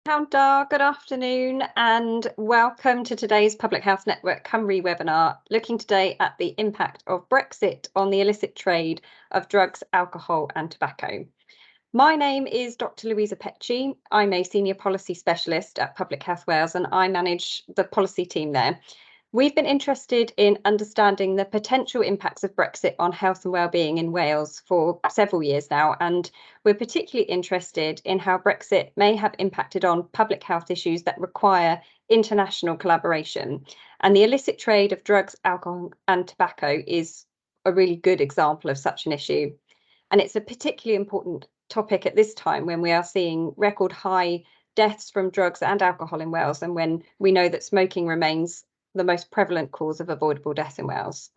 Good afternoon and welcome to today's Public Health Network Cymru webinar, looking today at the impact of Brexit on the illicit trade of drugs, alcohol and tobacco. My name is Dr. Louisa Petchy. I'm a Senior Policy Specialist at Public Health Wales and I manage the policy team there. We've been interested in understanding the potential impacts of Brexit on health and wellbeing in Wales for several years now, and we're particularly interested in how Brexit may have impacted on public health issues that require international collaboration. And the illicit trade of drugs, alcohol and tobacco is a really good example of such an issue. And it's a particularly important topic at this time when we are seeing record high deaths from drugs and alcohol in Wales, and when we know that smoking remains the most prevalent cause of avoidable death in Wales.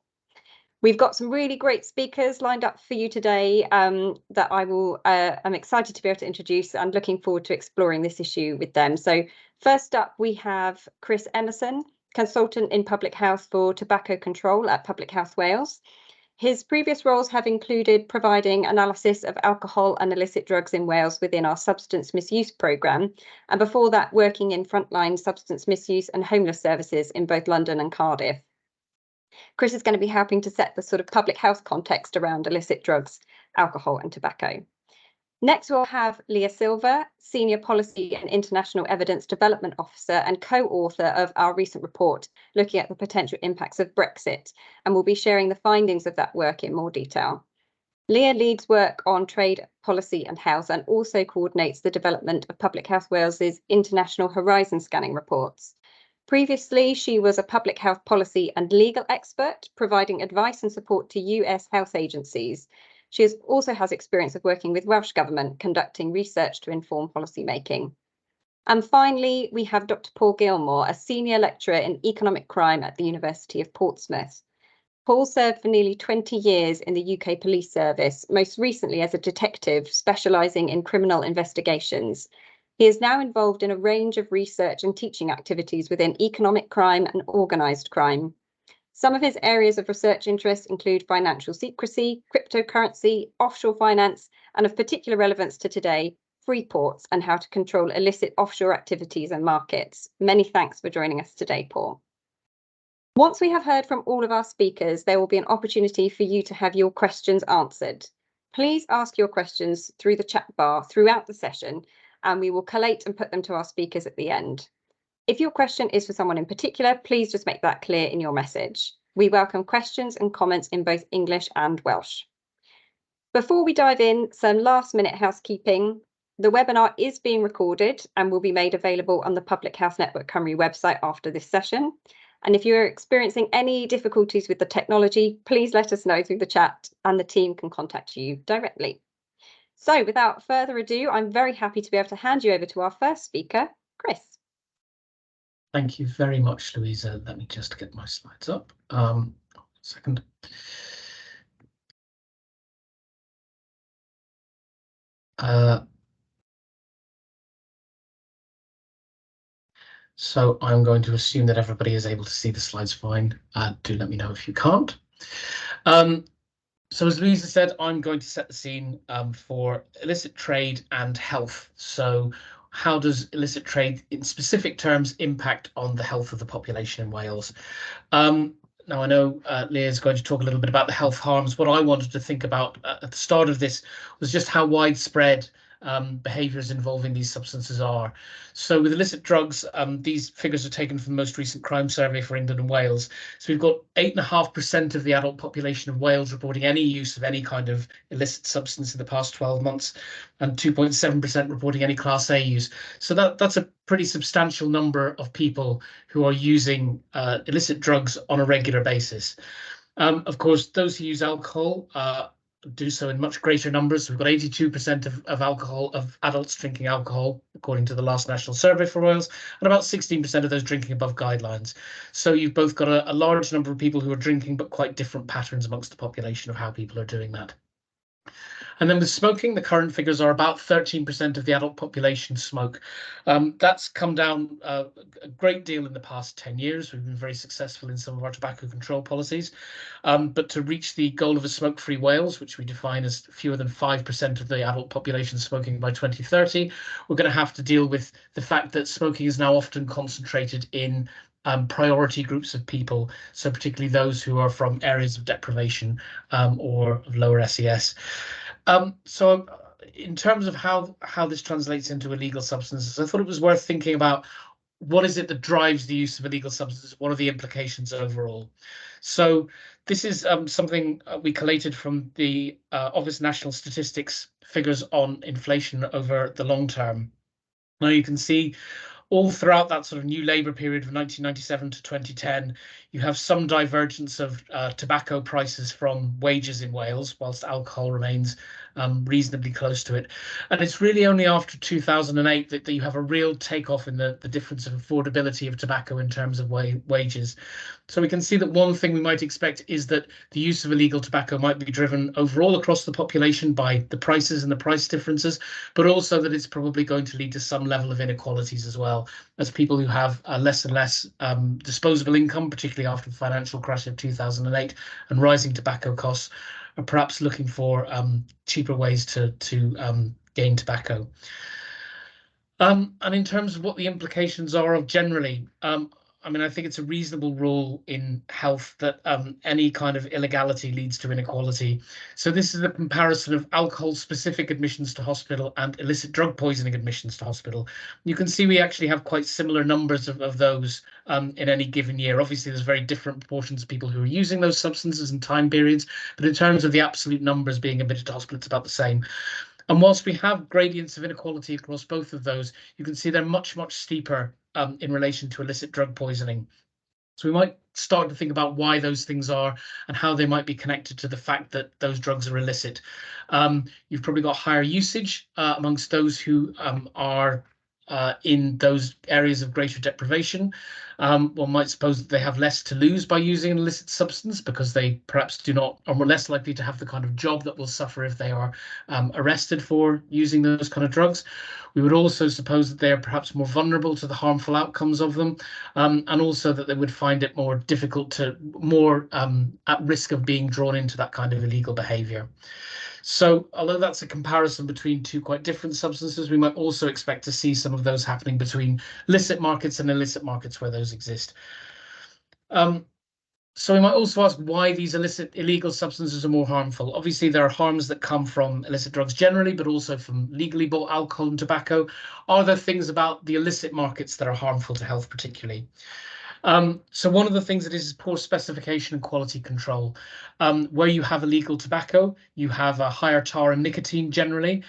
We've got some really great speakers lined up for you today that I'm excited to be able to introduce and looking forward to exploring this issue with them. So first up, we have Chris Emerson, Consultant in Public Health for Tobacco Control at Public Health Wales. His previous roles have included providing analysis of alcohol and illicit drugs in Wales within our substance misuse programme, and before that working in frontline substance misuse and homeless services in both London and Cardiff. Chris is going to be helping to set the sort of public health context around illicit drugs, alcohol and tobacco. Next, we'll have Leah Silver, Senior Policy and International Evidence Development Officer and co-author of our recent report looking at the potential impacts of Brexit, and we'll be sharing the findings of that work in more detail. Leah leads work on trade policy and health and also coordinates the development of Public Health Wales's International Horizon Scanning reports. Previously, she was a public health policy and legal expert, providing advice and support to US health agencies. She also has experience of working with Welsh Government, conducting research to inform policy making. And finally, we have Dr. Paul Gilmore, a senior lecturer in economic crime at the University of Portsmouth. Paul served for nearly 20 years in the UK Police Service, most recently as a detective specialising in criminal investigations. He is now involved in a range of research and teaching activities within economic crime and organised crime. Some of his areas of research interest include financial secrecy, cryptocurrency, offshore finance, and of particular relevance to today, free ports and how to control illicit offshore activities and markets. Many thanks for joining us today, Paul. Once we have heard from all of our speakers, there will be an opportunity for you to have your questions answered. Please ask your questions through the chat bar throughout the session, and we will collate and put them to our speakers at the end. If your question is for someone in particular, please just make that clear in your message. We welcome questions and comments in both English and Welsh. Before we dive in, some last-minute housekeeping. The webinar is being recorded and will be made available on the Public Health Network Cymru website after this session. And if you're experiencing any difficulties with the technology, please let us know through the chat and the team can contact you directly. So without further ado, I'm very happy to be able to hand you over to our first speaker, Chris. Thank you very much, Louisa. Let me just get my slides up. Second. So I'm going to assume that everybody is able to see the slides fine. Do let me know if you can't. So as Louisa said, I'm going to set the scene for illicit trade and health. So how does illicit trade in specific terms impact on the health of the population in Wales? Now, I know Leah is going to talk a little bit about the health harms. What I wanted to think about at the start of this was just how widespread behaviours involving these substances are. So with illicit drugs, these figures are taken from the most recent crime survey for England and Wales. So we've got 8.5% of the adult population of Wales reporting any use of any kind of illicit substance in the past 12 months, and 2.7% reporting any Class A use. So that's a pretty substantial number of people who are using illicit drugs on a regular basis. Of course, those who use alcohol do so in much greater numbers. We've got 82% of adults drinking alcohol, according to the last national survey for Wales, and about 16% of those drinking above guidelines. So you've both got a large number of people who are drinking, but quite different patterns amongst the population of how people are doing that. And then with smoking, the current figures are about 13% of the adult population smoke. That's come down a great deal in the past 10 years. We've been very successful in some of our tobacco control policies. But to reach the goal of a smoke-free Wales, which we define as fewer than 5% of the adult population smoking by 2030, we're going to have to deal with the fact that smoking is now often concentrated in priority groups of people, so particularly those who are from areas of deprivation or of lower SES. So in terms of how this translates into illegal substances, I thought it was worth thinking about what is it that drives the use of illegal substances? What are the implications overall? So this is something we collated from the Office of National Statistics figures on inflation over the long term. Now you can see all throughout that sort of new Labour period of 1997 to 2010, you have some divergence of tobacco prices from wages in Wales, whilst alcohol remains reasonably close to it. And it's really only after 2008 that you have a real takeoff in the difference of affordability of tobacco in terms of wages. So we can see that one thing we might expect is that the use of illegal tobacco might be driven overall across the population by the prices and the price differences, but also that it's probably going to lead to some level of inequalities as well, as people who have less and less disposable income, particularly after the financial crash of 2008 and rising tobacco costs, are perhaps looking for cheaper ways to gain tobacco. And in terms of what the implications are of generally, I mean, I think it's a reasonable rule in health that any kind of illegality leads to inequality. So this is a comparison of alcohol-specific admissions to hospital and illicit drug poisoning admissions to hospital. You can see we actually have quite similar numbers of those in any given year. Obviously, there's very different proportions of people who are using those substances and time periods, but in terms of the absolute numbers being admitted to hospital, it's about the same. And whilst we have gradients of inequality across both of those, you can see they're much, much steeper in relation to illicit drug poisoning. So we might start to think about why those things are and how they might be connected to the fact that those drugs are illicit. You've probably got higher usage amongst those who are in those areas of greater deprivation. One might suppose that they have less to lose by using an illicit substance because they perhaps do not, or are less likely to have the kind of job that will suffer if they are arrested for using those kind of drugs. We would also suppose that they are perhaps more vulnerable to the harmful outcomes of them, and also that they would find it more difficult to, more at risk of being drawn into that kind of illegal behaviour. So although that's a comparison between two quite different substances, we might also expect to see some of those happening between licit markets and illicit markets where those exist. So we might also ask why these illegal substances are more harmful. Obviously, there are harms that come from illicit drugs generally, but also from legally bought alcohol and tobacco. Are there things about the illicit markets that are harmful to health particularly? So one of the things that is poor specification and quality control. Where you have illegal tobacco, you have a higher tar and nicotine generally.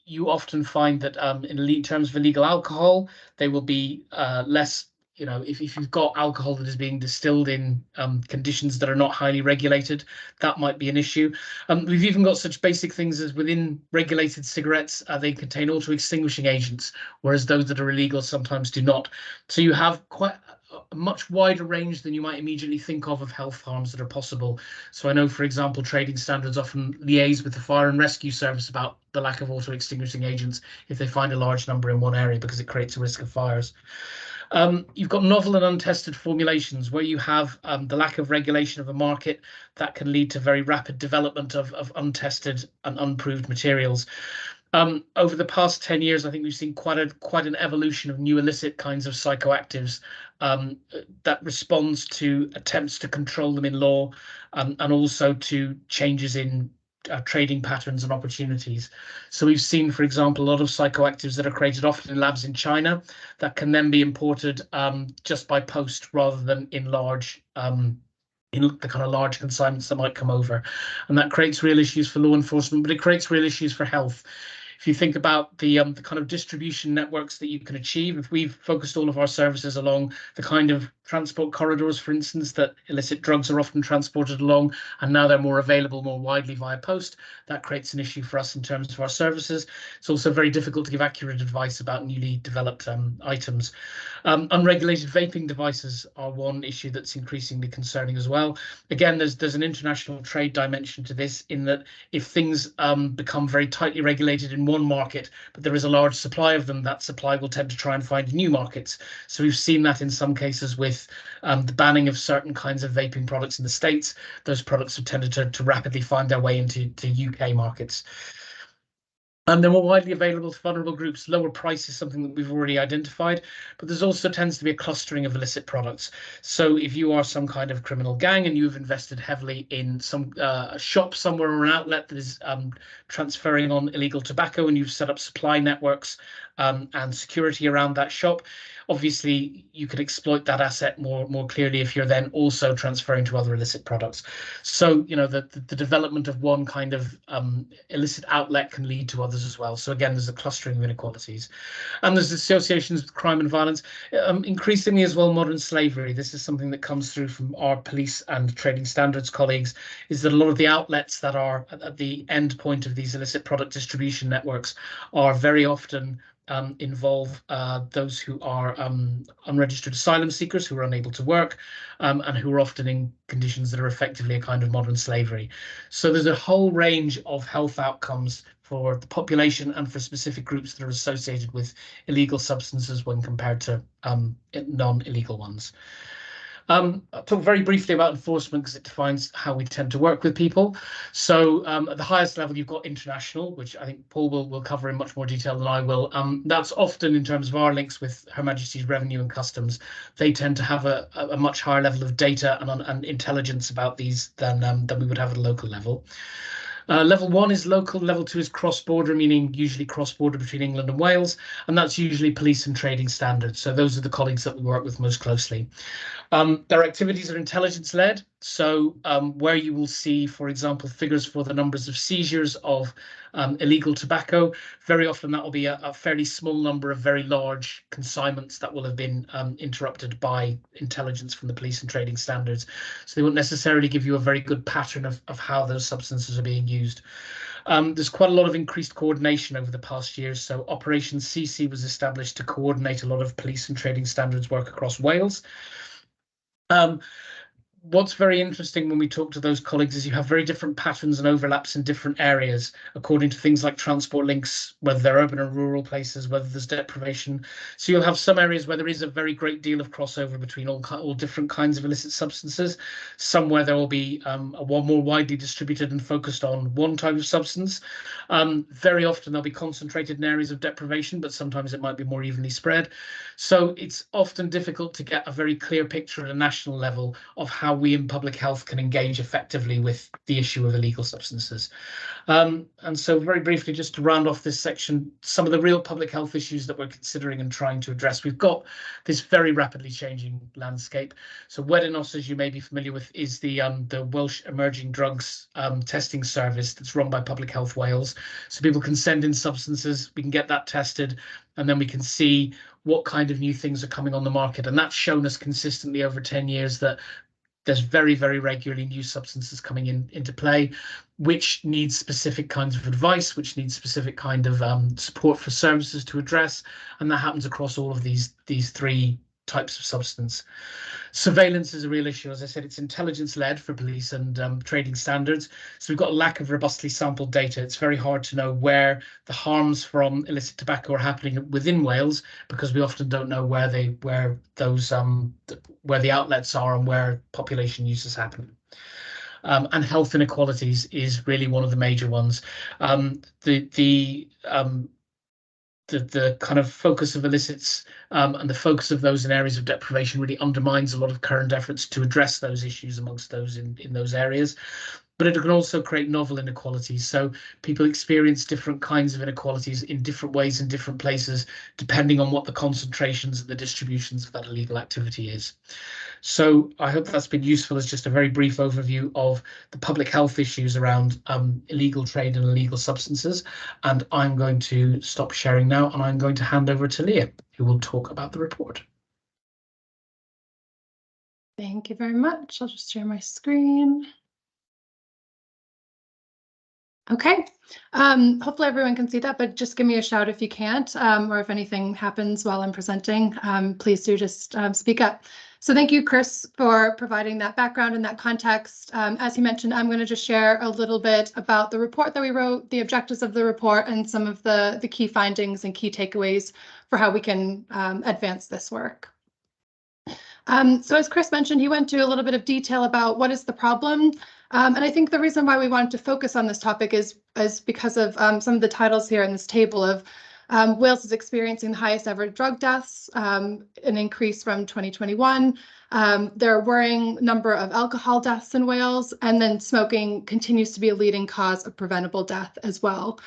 You often find that in terms of illegal alcohol, they will be less, you know, if you've got alcohol that is being distilled in conditions that are not highly regulated, that might be an issue. We've even got such basic things as within regulated cigarettes, they contain auto-extinguishing agents, whereas those that are illegal sometimes do not. So you have quite a much wider range than you might immediately think of health harms that are possible. So I know, for example, trading standards often liaise with the fire and rescue service about the lack of auto-extinguishing agents if they find a large number in one area because it creates a risk of fires. You've got novel and untested formulations where you have the lack of regulation of a market that can lead to very rapid development of untested and unproved materials. Over the past 10 years, I think we've seen quite an evolution of new illicit kinds of psychoactives that responds to attempts to control them in law and also to changes in trading patterns and opportunities. So we've seen, for example, a lot of psychoactives that are created often in labs in China that can then be imported just by post rather than in large in the kind of large consignments that might come over. And that creates real issues for law enforcement, but it creates real issues for health. If you think about the kind of distribution networks that you can achieve, if we've focused all of our services along the kind of transport corridors, for instance, that illicit drugs are often transported along, and now they're more available more widely via post, that creates an issue for us in terms of our services. It's also very difficult to give accurate advice about newly developed items. Unregulated vaping devices are one issue that's increasingly concerning as well. Again, there's an international trade dimension to this, in that if things become very tightly regulated in one market, but there is a large supply of them, that supply will tend to try and find new markets. So we've seen that in some cases with the banning of certain kinds of vaping products in the States. Those products have tended to rapidly find their way into UK markets. They're more widely available to vulnerable groups. Lower price is something that we've already identified, but there's also tends to be a clustering of illicit products. So if you are some kind of criminal gang and you've invested heavily in some shop somewhere or an outlet that is transferring on illegal tobacco, and you've set up supply networks and security around that shop, obviously you could exploit that asset more clearly if you're then also transferring to other illicit products. So, you know, the development of one kind of illicit outlet can lead to others as well. So again, there's a clustering of inequalities, and there's associations with crime and violence. Increasingly as well, modern slavery. This is something that comes through from our police and trading standards colleagues, is that a lot of the outlets that are at the end point of these illicit product distribution networks are very often involve those who are unregistered asylum seekers who are unable to work, and who are often in conditions that are effectively a kind of modern slavery. So there's a whole range of health outcomes for the population and for specific groups that are associated with illegal substances when compared to non-illegal ones. I'll talk very briefly about enforcement because it defines how we tend to work with people. So at the highest level, you've got international, which I think Paul will cover in much more detail than I will. That's often in terms of our links with Her Majesty's Revenue and Customs. They tend to have a much higher level of data and intelligence about these than we would have at a local level. Level 1 is local, level 2 is cross-border, meaning usually cross-border between England and Wales, and that's usually police and trading standards. So those are the colleagues that we work with most closely. Their activities are intelligence-led, so where you will see, for example, figures for the numbers of seizures of illegal tobacco, very often that will be a fairly small number of very large consignments that will have been interrupted by intelligence from the police and trading standards. So they won't necessarily give you a very good pattern of how those substances are being used. There's quite a lot of increased coordination over the past years. So Operation CC was established to coordinate a lot of police and trading standards work across Wales. What's very interesting when we talk to those colleagues is you have very different patterns and overlaps in different areas according to things like transport links, whether they're urban and rural places, whether there's deprivation. So you'll have some areas where there is a very great deal of crossover between all different kinds of illicit substances. Somewhere there will be one more widely distributed and focused on one type of substance. Very often they'll be concentrated in areas of deprivation, but sometimes it might be more evenly spread. So it's often difficult to get a very clear picture at a national level of how we in public health can engage effectively with the issue of illegal substances. And so very briefly, just to round off this section, some of the real public health issues that we're considering and trying to address. We've got this very rapidly changing landscape. So WEDINOS, as you may be familiar with, is the Welsh Emerging Drugs testing service that's run by Public Health Wales. So people can send in substances, we can get that tested, and then we can see what kind of new things are coming on the market. And that's shown us consistently over 10 years that there's very, very regularly new substances coming into play, which needs specific kinds of advice, which needs specific kind of support for services to address. And that happens across all of these three types of substance. Surveillance is a real issue. As I said, it's intelligence-led for police and trading standards. So we've got a lack of robustly sampled data. It's very hard to know where the harms from illicit tobacco are happening within Wales, because we often don't know where the outlets are and where population use is happening. And health inequalities is really one of the major ones. The kind of focus of illicits and the focus of those in areas of deprivation really undermines a lot of current efforts to address those issues amongst those in those areas. but it can also create novel inequalities. So people experience different kinds of inequalities in different ways in different places, depending on what the concentrations and the distributions of that illegal activity is. So I hope that's been useful as just a very brief overview of the public health issues around illegal trade and illegal substances. And I'm going to stop sharing now, and I'm going to hand over to Leah, who will talk about the report. Thank you very much. I'll just share my screen. Okay, hopefully everyone can see that, but just give me a shout if you can't, or if anything happens while I'm presenting, please do just speak up. So thank you, Chris, for providing that background and that context. As he mentioned, I'm going to just share a little bit about the report that we wrote, the objectives of the report, and some of the key findings and key takeaways for how we can advance this work. So as Chris mentioned, he went to a little bit of detail about what is the problem. And I think the reason why we wanted to focus on this topic is because of some of the titles here in this table of Wales is experiencing the highest ever drug deaths, an increase from 2021. There are a worrying number of alcohol deaths in Wales, and then smoking continues to be a leading cause of preventable death as well.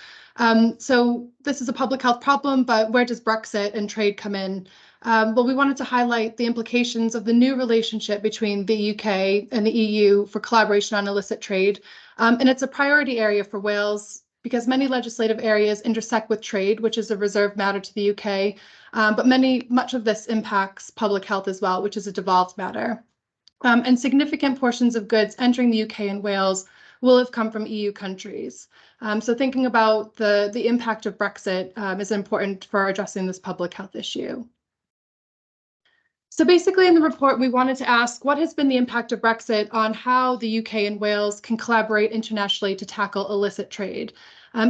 So this is a public health problem, but where does Brexit and trade come in? Well, we wanted to highlight the implications of the new relationship between the UK and the EU for collaboration on illicit trade. And it's a priority area for Wales because many legislative areas intersect with trade, which is a reserved matter to the UK. But much of this impacts public health as well, which is a devolved matter. And significant portions of goods entering the UK and Wales will have come from EU countries. So thinking about the impact of Brexit is important for addressing this public health issue. So basically in the report, we wanted to ask what has been the impact of Brexit on how the UK and Wales can collaborate internationally to tackle illicit trade.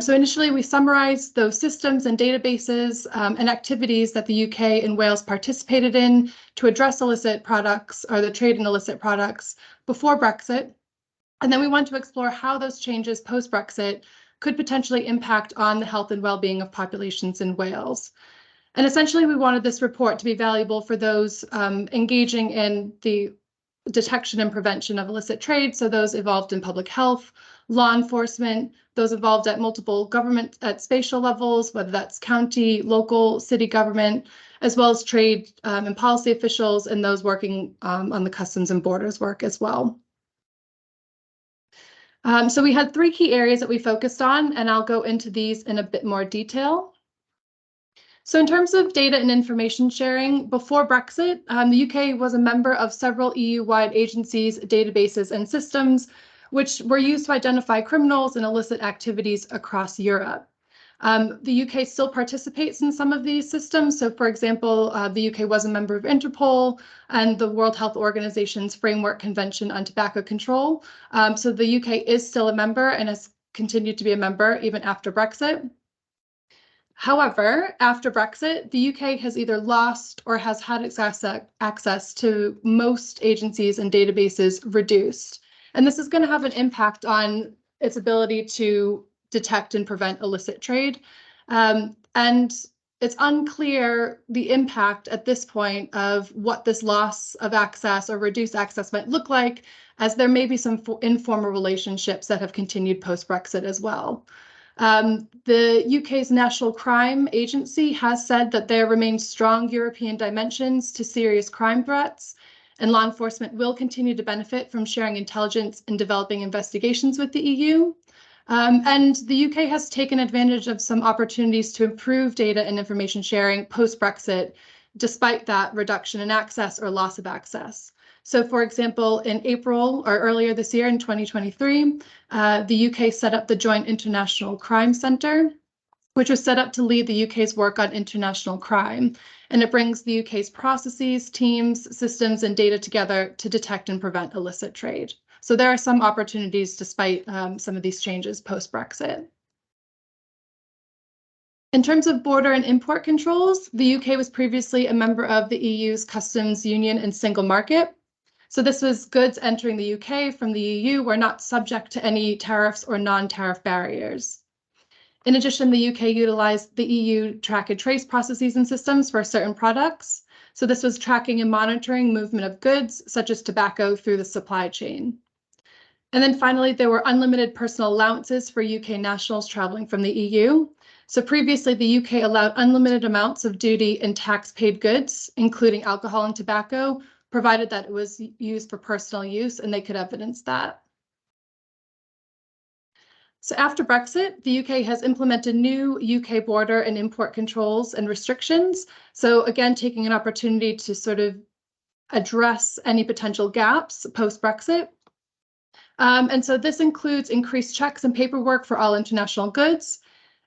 So initially we summarized those systems and databases and activities that the UK and Wales participated in to address illicit products or the trade in illicit products before Brexit. And then we want to explore how those changes post-Brexit could potentially impact on the health and well-being of populations in Wales. And essentially, we wanted this report to be valuable for those engaging in the detection and prevention of illicit trade, so those involved in public health, law enforcement, those involved at multiple government at spatial levels, whether that's county, local, city government, as well as trade and policy officials and those working on the customs and borders work as well. So we had 3 key areas that we focused on, and I'll go into these in a bit more detail. So in terms of data and information sharing, before Brexit, the UK was a member of several EU-wide agencies, databases, and systems, which were used to identify criminals and illicit activities across Europe. The UK still participates in some of these systems. So for example, the UK was a member of Interpol and the World Health Organization's Framework Convention on Tobacco Control. So the UK is still a member and has continued to be a member even after Brexit. However, after Brexit, the UK has either lost or has had its access to most agencies and databases reduced. And this is going to have an impact on its ability to detect and prevent illicit trade. And it's unclear the impact at this point of what this loss of access or reduced access might look like, as there may be some informal relationships that have continued post-Brexit as well. The UK's National Crime Agency has said that there remain strong European dimensions to serious crime threats, and law enforcement will continue to benefit from sharing intelligence and developing investigations with the EU. And the UK has taken advantage of some opportunities to improve data and information sharing post-Brexit, despite that reduction in access or loss of access. So for example, in April or earlier this year in 2023, the UK set up the Joint International Crime Centre, which was set up to lead the UK's work on international crime. And it brings the UK's processes, teams, systems, and data together to detect and prevent illicit trade. So there are some opportunities despite some of these changes post-Brexit. In terms of border and import controls, the UK was previously a member of the EU's customs union and single market. So this was goods entering the UK from the EU were not subject to any tariffs or non-tariff barriers. In addition, the UK utilized the EU track and trace processes and systems for certain products. So this was tracking and monitoring movement of goods, such as tobacco, through the supply chain. And then finally, there were unlimited personal allowances for UK nationals traveling from the EU. So previously, the UK allowed unlimited amounts of duty and tax-paid goods, including alcohol and tobacco, provided that it was used for personal use and they could evidence that. So after Brexit, the UK has implemented new UK border and import controls and restrictions. So again, taking an opportunity to sort of address any potential gaps post-Brexit. And so this includes increased checks and paperwork for all international goods.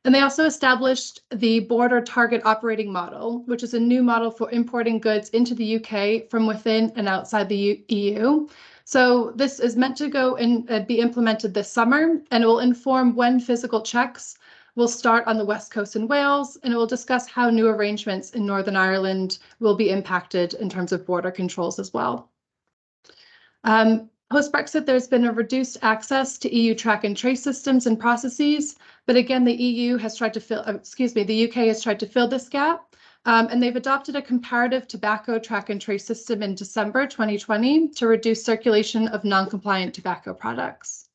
And they also established the Border Target Operating Model, which is a new model for importing goods into the UK from within and outside the EU. So this is meant to go and be implemented this summer, and it will inform when physical checks will start on the West Coast in Wales, and it will discuss how new arrangements in Northern Ireland will be impacted in terms of border controls as well. Post-Brexit, there's been a reduced access to EU track and trace systems and processes, but again, the UK has tried to fill this gap, and they've adopted a comparative tobacco track and trace system in December 2020 to reduce circulation of non-compliant tobacco products.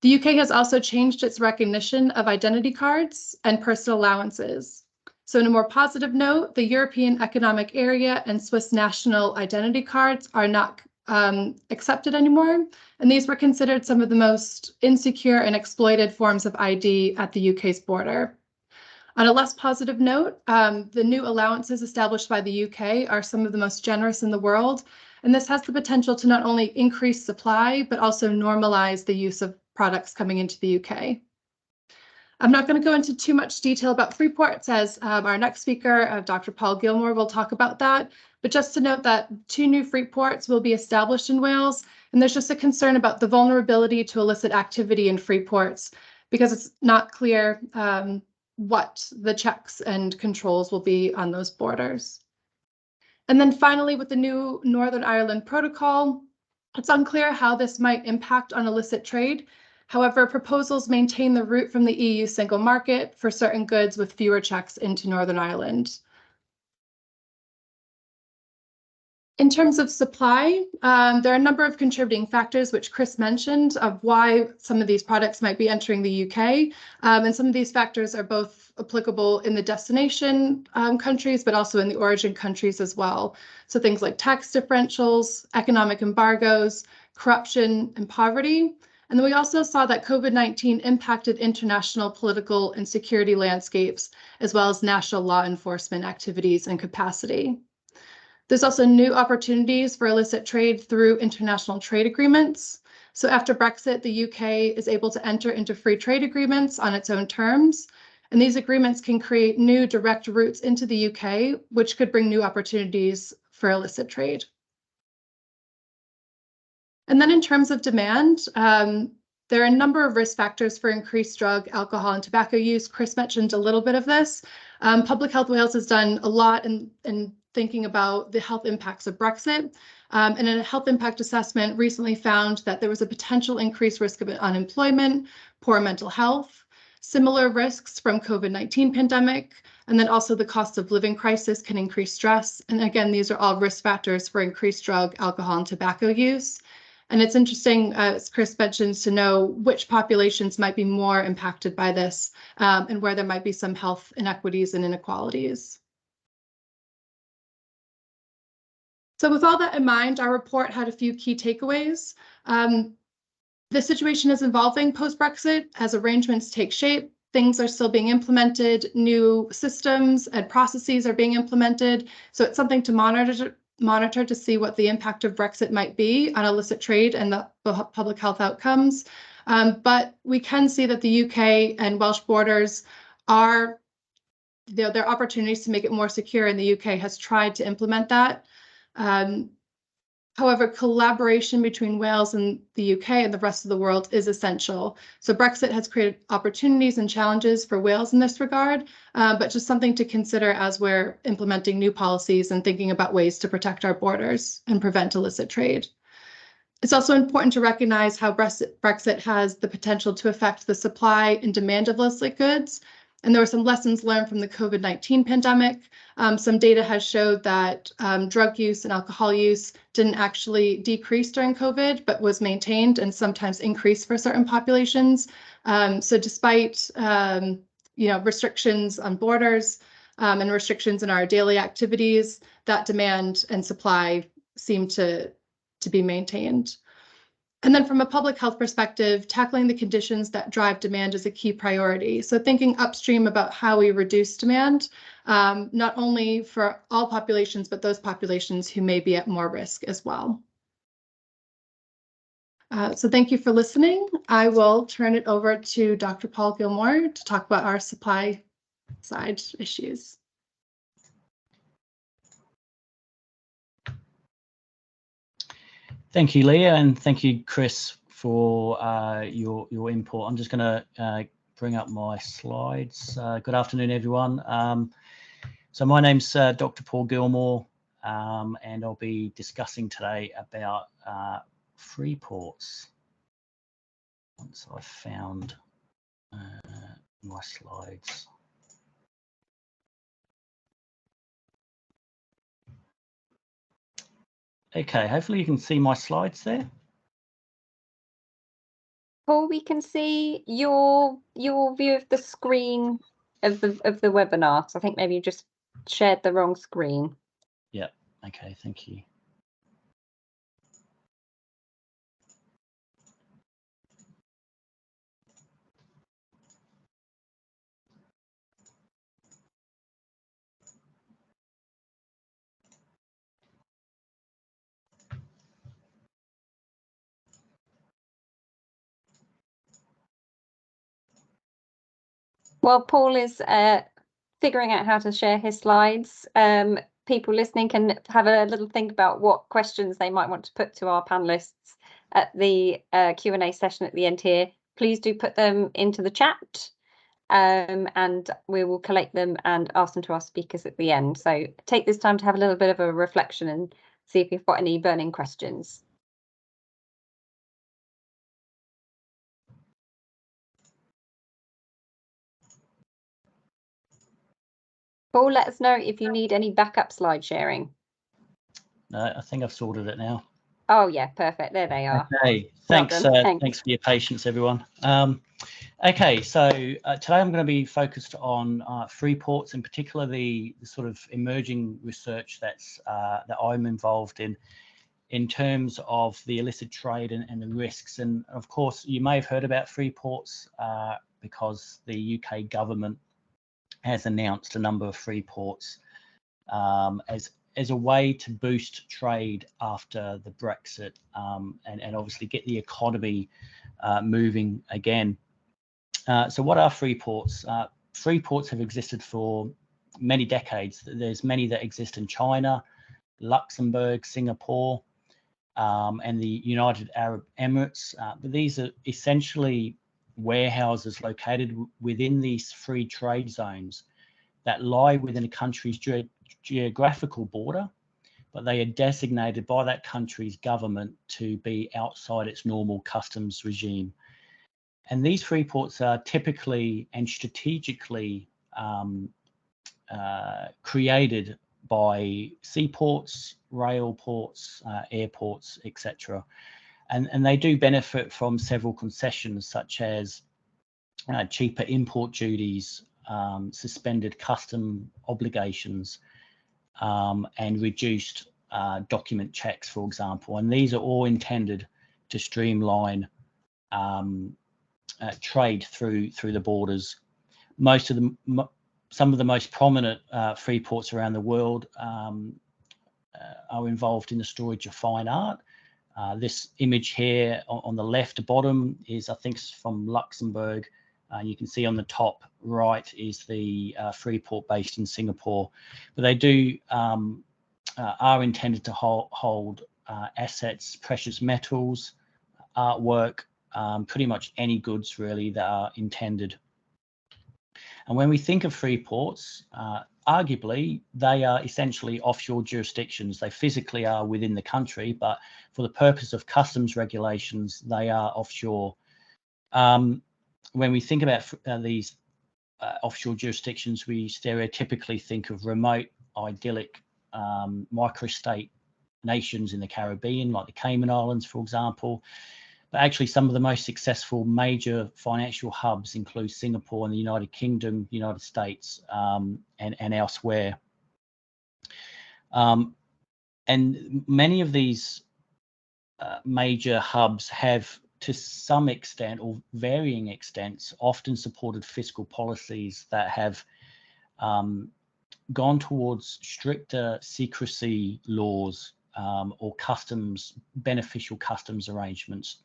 The UK has also changed its recognition of identity cards and personal allowances. So in a more positive note, the European Economic Area and Swiss national identity cards are not accepted anymore, and these were considered some of the most insecure and exploited forms of ID at the UK's border. On a less positive note, the new allowances established by the UK are some of the most generous in the world, and this has the potential to not only increase supply, but also normalize the use of products coming into the UK. I'm not going to go into too much detail about free ports, as our next speaker, Dr. Paul Gilmore, will talk about that. But just to note that 2 new free ports will be established in Wales, and there's just a concern about the vulnerability to illicit activity in free ports, because it's not clear what the checks and controls will be on those borders. And then finally, with the new Northern Ireland Protocol, it's unclear how this might impact on illicit trade. However, proposals maintain the route from the EU single market for certain goods with fewer checks into Northern Ireland. In terms of supply, there are a number of contributing factors, which Chris mentioned, of why some of these products might be entering the UK. And some of these factors are both applicable in the destination countries, but also in the origin countries as well. So things like tax differentials, economic embargoes, corruption, and poverty. And then we also saw that COVID-19 impacted international political and security landscapes, as well as national law enforcement activities and capacity. There's also new opportunities for illicit trade through international trade agreements. So after Brexit, the UK is able to enter into free trade agreements on its own terms. And these agreements can create new direct routes into the UK, which could bring new opportunities for illicit trade. And then in terms of demand, there are a number of risk factors for increased drug, alcohol, and tobacco use. Chris mentioned a little bit of this. Public Health Wales has done a lot in thinking about the health impacts of Brexit. And a health impact assessment recently found that there was a potential increased risk of unemployment, poor mental health, similar risks from COVID-19 pandemic, and then also the cost of living crisis can increase stress. And again, these are all risk factors for increased drug, alcohol, and tobacco use. And it's interesting, as Chris mentions, to know which populations might be more impacted by this and where there might be some health inequities and inequalities. So with all that in mind, our report had a few key takeaways. The situation is evolving post-Brexit as arrangements take shape. Things are still being implemented, new systems and processes are being implemented. So it's something to monitor to see what the impact of Brexit might be on illicit trade and the public health outcomes. But we can see that the UK and Welsh borders are, there are opportunities to make it more secure, and the UK has tried to implement that. However, collaboration between Wales and the UK and the rest of the world is essential. So Brexit has created opportunities and challenges for Wales in this regard, but just something to consider as we're implementing new policies and thinking about ways to protect our borders and prevent illicit trade. It's also important to recognize how Brexit has the potential to affect the supply and demand of illicit goods. And there were some lessons learned from the COVID-19 pandemic. Some data has showed that drug use and alcohol use didn't actually decrease during COVID, but was maintained and sometimes increased for certain populations. So despite restrictions on borders and restrictions in our daily activities, that demand and supply seem to be maintained. And then from a public health perspective, tackling the conditions that drive demand is a key priority. So thinking upstream about how we reduce demand, not only for all populations, but those populations who may be at more risk as well. So thank you for listening. I will turn it over to Dr. Paul Gilmore to talk about our supply side issues. Thank you, Leah, and thank you, Chris, for your input. I'm just going to bring up my slides. Good afternoon, everyone. So my name's Dr. Paul Gilmore, and I'll be discussing today about free ports. Once I've found my slides. Okay, hopefully you can see my slides there. Paul, we can see your view of the screen of the webinar. So I think maybe you just shared the wrong screen. Yeah, okay, thank you. While Paul is figuring out how to share his slides, people listening can have a little think about what questions they might want to put to our panelists at the Q&A session at the end here. Please do put them into the chat, and we will collate them and ask them to our speakers at the end. So take this time to have a little bit of a reflection and see if you've got any burning questions. Paul, let us know if you need any backup slide sharing. No, I think I've sorted it now. Oh yeah, perfect. There they are. Okay, thanks. Thanks for your patience, everyone. Okay, so today I'm going to be focused on free ports, in particular the sort of emerging research that I'm involved in terms of the illicit trade and the risks. And of course, you may have heard about free ports because the UK government has announced a number of free ports as a way to boost trade after the Brexit and obviously get the economy moving again. So what are free ports? Free ports have existed for many decades. There's many that exist in China, Luxembourg, Singapore, and the United Arab Emirates. But these are essentially warehouses located within these free trade zones that lie within a country's geographical border, but they are designated by that country's government to be outside its normal customs regime. And these free ports are typically and strategically created by seaports, rail ports, airports, etc. And they do benefit from several concessions, such as cheaper import duties, suspended custom obligations, and reduced document checks, for example. And these are all intended to streamline trade through the borders. Some of the most prominent free ports around the world are involved in the storage of fine art. This image here on the left bottom is, I think, from Luxembourg. You can see on the top right is the free port based in Singapore. But they are intended to hold assets, precious metals, artwork, pretty much any goods really that are intended. And when we think of free ports, arguably they are essentially offshore jurisdictions. They physically are within the country, but for the purpose of customs regulations, they are offshore. When we think about these offshore jurisdictions, we stereotypically think of remote, idyllic microstate nations in the Caribbean, like the Cayman Islands, for example. But actually, some of the most successful major financial hubs include Singapore and the United Kingdom, United States, and elsewhere. And many of these major hubs have, to some extent or varying extents, often supported fiscal policies that have gone towards stricter secrecy laws or beneficial customs arrangements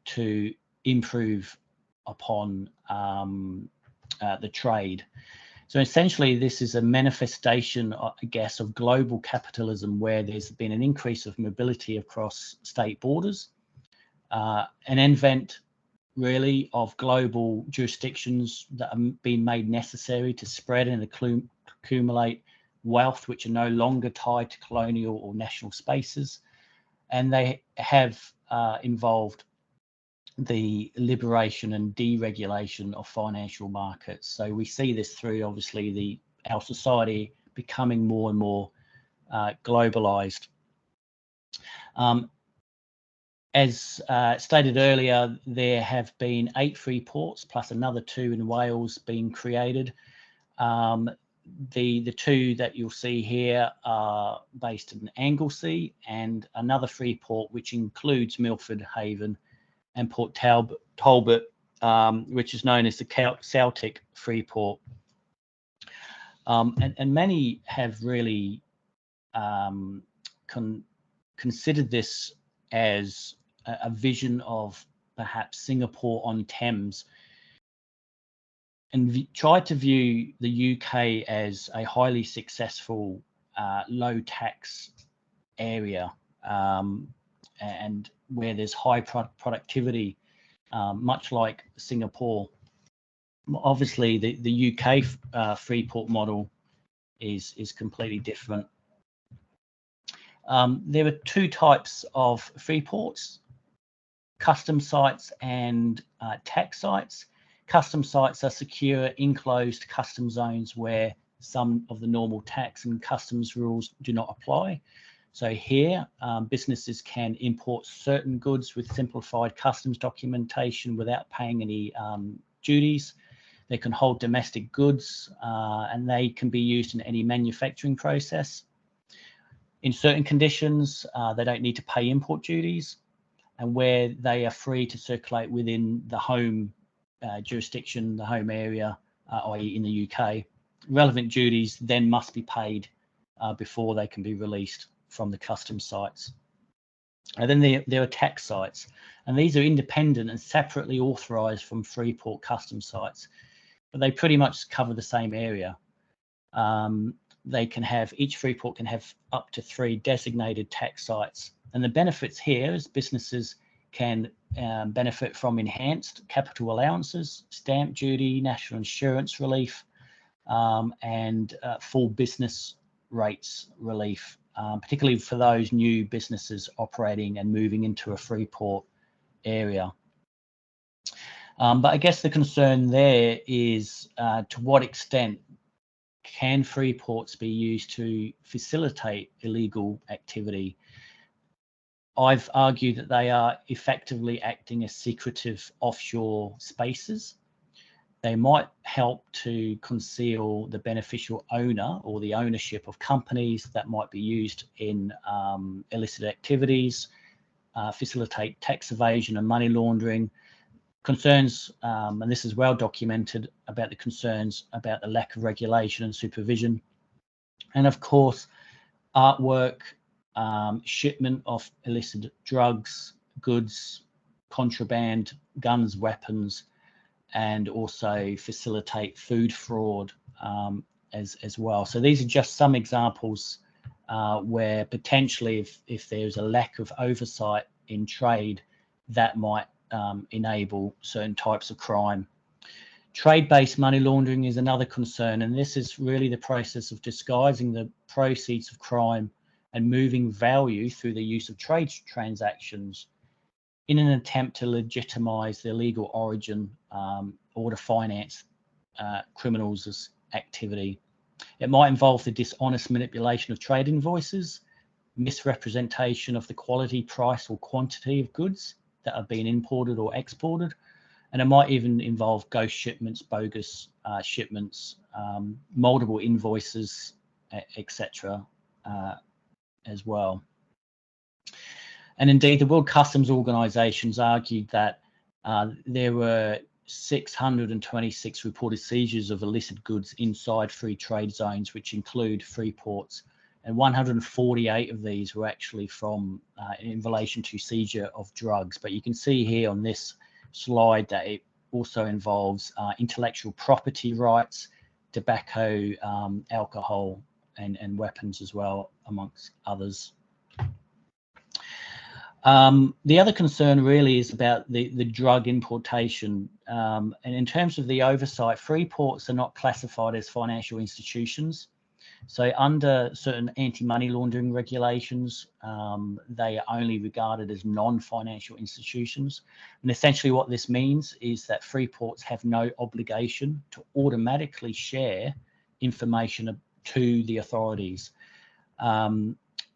to improve upon the trade. So essentially, this is a manifestation, I guess, of global capitalism, where there's been an increase of mobility across state borders, an advent really of global jurisdictions that have been made necessary to spread and accumulate wealth which are no longer tied to colonial or national spaces, and they have involved the liberation and deregulation of financial markets. So we see this through, obviously, our society becoming more and more globalized. As stated earlier, there have been 8 free ports plus another 2 in Wales being created. The 2 that you'll see here are based in Anglesey, and another free port which includes Milford Haven and Port Talbot, which is known as the Celtic Free Port. And many have really considered this as a vision of perhaps Singapore on Thames, and tried to view the UK as a highly successful low tax area, and where there's high productivity, much like Singapore. Obviously, the UK free port model is completely different. There are 2 types of free ports: custom sites and tax sites. Custom sites are secure, enclosed custom zones where some of the normal tax and customs rules do not apply. So here, businesses can import certain goods with simplified customs documentation without paying any duties. They can hold domestic goods, and they can be used in any manufacturing process. In certain conditions, they don't need to pay import duties, and where they are free to circulate within the home jurisdiction, the home area, i.e. in the UK, relevant duties then must be paid before they can be released from the customs sites. And then there are tax sites, and these are independent and separately authorised from free port customs sites, but they pretty much cover the same area. Each free port can have up to 3 designated tax sites, and the benefits here is businesses can benefit from enhanced capital allowances, stamp duty, national insurance relief, and full business rates relief, particularly for those new businesses operating and moving into a free port area. But I guess the concern there is to what extent can free ports be used to facilitate illegal activity? I've argued that they are effectively acting as secretive offshore spaces. They might help to conceal the beneficial owner or the ownership of companies that might be used in illicit activities, facilitate tax evasion and money laundering. Concerns, and this is well documented, about the concerns about the lack of regulation and supervision. And of course, artwork, shipment of illicit drugs, goods, contraband, guns, weapons, and also facilitate food fraud as well. So these are just some examples where potentially if there's a lack of oversight in trade, that might enable certain types of crime. Trade-based money laundering is another concern, and this is really the process of disguising the proceeds of crime and moving value through the use of trade transactions in an attempt to legitimize the legal origin or to finance criminals' activity. It might involve the dishonest manipulation of trade invoices, misrepresentation of the quality, price or quantity of goods that are being imported or exported, and it might even involve ghost shipments, bogus shipments, multiple invoices, etc. As well. And indeed, the World Customs Organisations argued that there were 626 reported seizures of illicit goods inside free trade zones, which include free ports, and 148 of these were actually from in relation to seizure of drugs. But you can see here on this slide that it also involves intellectual property rights, tobacco, alcohol, and weapons as well, amongst others. The other concern really is about the drug importation. And in terms of the oversight, free ports are not classified as financial institutions. So under certain anti-money laundering regulations, they are only regarded as non-financial institutions. And essentially what this means is that free ports have no obligation to automatically share information to the authorities.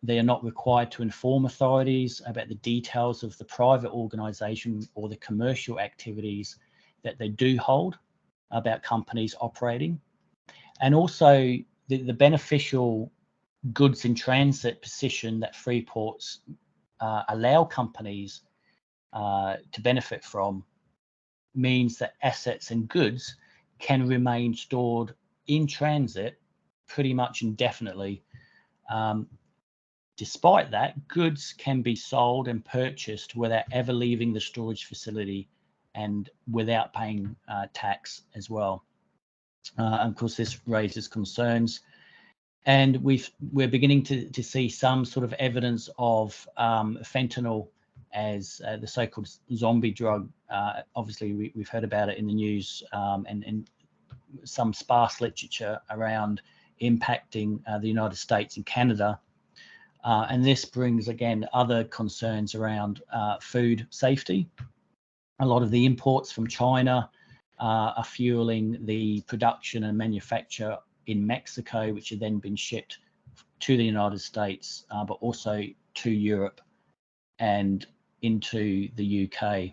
They are not required to inform authorities about the details of the private organisation or the commercial activities that they do hold about companies operating. And also the beneficial goods in transit position that free ports allow companies to benefit from means that assets and goods can remain stored in transit pretty much indefinitely. Despite that, goods can be sold and purchased without ever leaving the storage facility and without paying tax as well. And of course, this raises concerns. And we're beginning to see some sort of evidence of fentanyl as the so-called zombie drug. Obviously, we've heard about it in the news and some sparse literature around impacting the United States and Canada. And this brings, again, other concerns around food safety. A lot of the imports from China are fueling the production and manufacture in Mexico, which have then been shipped to the United States, but also to Europe and into the UK.